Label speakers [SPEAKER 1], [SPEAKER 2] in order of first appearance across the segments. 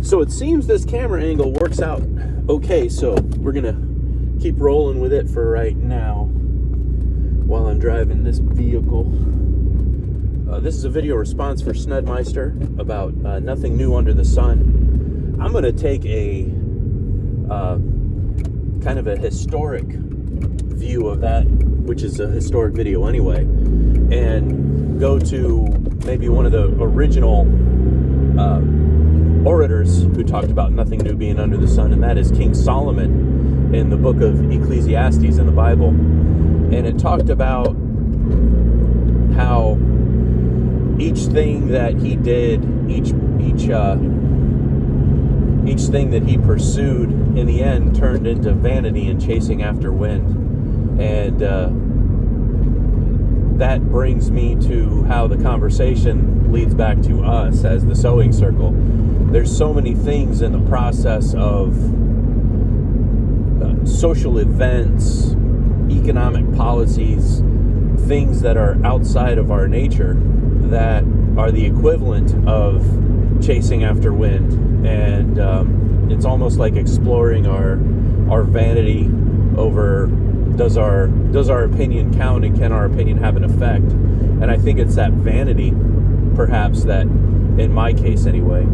[SPEAKER 1] So it seems this camera angle works out okay, so we're gonna keep rolling with it for right now while I'm driving this vehicle. This is a video response for Snedmeister about Nothing New Under the Sun. I'm gonna take a kind of a historic view of that, which is a historic video anyway, and go to maybe one of the original orators who talked about nothing new being under the sun, and that is King Solomon in the book of Ecclesiastes in the Bible. And it talked about how each thing that he did, each thing that he pursued in the end turned into vanity and chasing after wind. And that brings me to how the conversation leads back to us as the Sewing Circle. There's so many things in the process of social events, economic policies, things that are outside of our nature that are the equivalent of chasing after wind. And it's almost like exploring our vanity over does our opinion count, and can our opinion have an effect? And I think it's that vanity, perhaps, that, in my case anyway,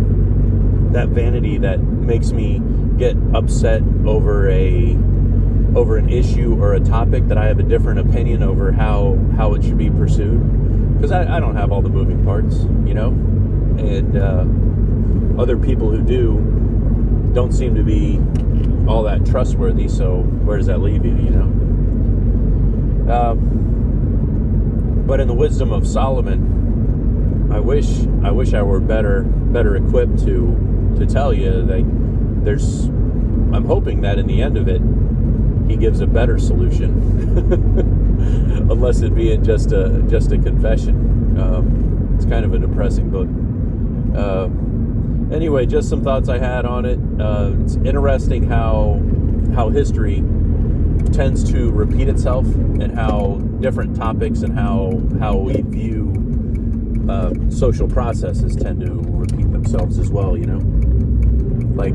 [SPEAKER 1] that vanity that makes me get upset over an issue or a topic that I have a different opinion over how it should be pursued, because I don't have all the moving parts, you know, and other people who do don't seem to be all that trustworthy. So where does that leave you, you know? But in the wisdom of Solomon, I wish I were better equipped to tell you that I'm hoping that in the end of it, he gives a better solution, unless it being just a confession. It's kind of a depressing book. Anyway, just some thoughts I had on it. It's interesting how history tends to repeat itself, and how different topics and how we view social processes tend to repeat themselves as well, you know? Like